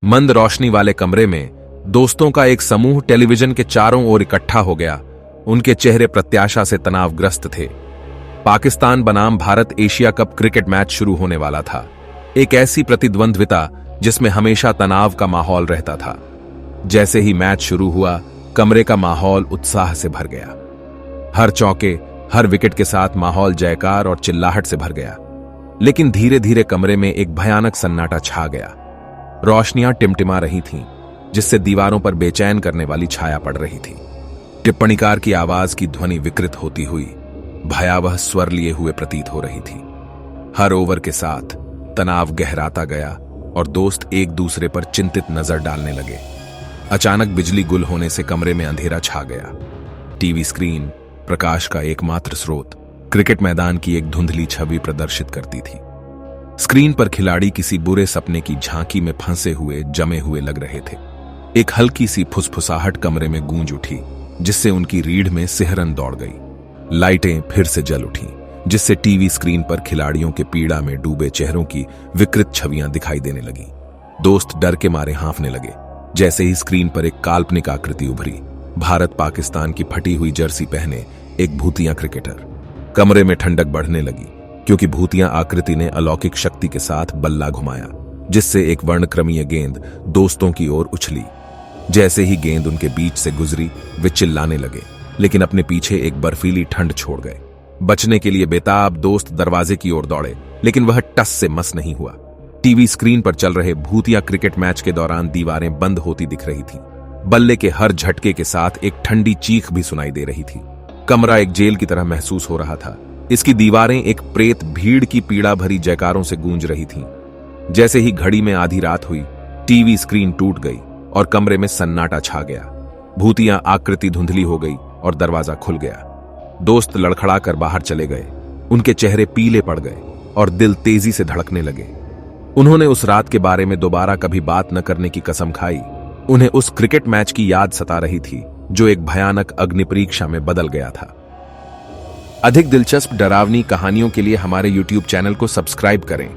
मंद रोशनी वाले कमरे में दोस्तों का एक समूह टेलीविजन के चारों ओर इकट्ठा हो गया। उनके चेहरे प्रत्याशा से तनावग्रस्त थे। पाकिस्तान बनाम Bharat Asia cup cricket match शुरू होने वाला था। एक ऐसी प्रतिद्वंद्विता जिसमें हमेशा तनाव का माहौल रहता था। जैसे ही मैच शुरू हुआ, कमरे का माहौल उत्साह से भर गया। हर चौके, हर विकेट के साथ माहौल जयकार और चिल्लाहट से भर गया। लेकिन धीरे धीरे कमरे में एक भयानक सन्नाटा छा गया। रोशनियां टिमटिमा रही थीं, जिससे दीवारों पर बेचैन करने वाली छाया पड़ रही थी। टिप्पणीकार की आवाज की ध्वनि विकृत होती हुई भयावह स्वर लिए हुए प्रतीत हो रही थी। हर ओवर के साथ तनाव गहराता गया और दोस्त एक दूसरे पर चिंतित नजर डालने लगे। अचानक बिजली गुल होने से कमरे में अंधेरा छा गया। टीवी स्क्रीन प्रकाश का एकमात्र स्रोत क्रिकेट मैदान की एक धुंधली छवि प्रदर्शित करती थी। स्क्रीन पर खिलाड़ी किसी बुरे सपने की झांकी में फंसे हुए जमे हुए लग रहे थे। एक हल्की सी फुसफुसाहट कमरे में गूंज उठी, जिससे उनकी रीढ़ में सिहरन दौड़ गई। लाइटें फिर से जल उठीं, जिससे टीवी स्क्रीन पर खिलाड़ियों के पीड़ा में डूबे चेहरों की विकृत छवियां दिखाई देने लगी। दोस्त डर के मारे हांफने लगे। जैसे ही स्क्रीन पर एक काल्पनिक आकृति उभरी, भारत पाकिस्तान की फटी हुई जर्सी पहने एक भूतिया क्रिकेटर। कमरे में ठंडक बढ़ने लगी, क्योंकि भूतिया आकृति ने अलौकिक शक्ति के साथ बल्ला घुमाया, जिससे एक वर्णक्रमीय गेंद दोस्तों की ओर उछली। जैसे ही गेंद उनके बीच से गुजरी, वे चिल्लाने लगे, लेकिन अपने पीछे एक बर्फीली ठंड छोड़ गए। बचने के लिए बेताब दोस्त दरवाजे की ओर दौड़े, लेकिन वह टस से मस नहीं हुआ। टीवी स्क्रीन पर चल रहे भूतिया क्रिकेट मैच के दौरान दीवारें बंद होती दिख रही थीं। बल्ले के हर झटके के साथ एक ठंडी चीख भी सुनाई दे रही थी। कमरा एक जेल की तरह महसूस हो रहा था। इसकी दीवारें एक प्रेत भीड़ की पीड़ा भरी जयकारों से गूंज रही थीं। जैसे ही घड़ी में आधी रात हुई, टीवी स्क्रीन टूट गई और कमरे में सन्नाटा छा गया। भूतिया आकृति धुंधली हो गई और दरवाजा खुल गया। दोस्त लड़खड़ाकर बाहर चले गए। उनके चेहरे पीले पड़ गए और दिल तेजी से धड़कने लगे। उन्होंने उस रात के बारे में दोबारा कभी बात न करने की कसम खाई। उन्हें उस क्रिकेट मैच की याद सता रही थी, जो एक भयानक अग्निपरीक्षा में बदल गया था। अधिक दिलचस्प डरावनी कहानियों के लिए हमारे YouTube चैनल को सब्सक्राइब करें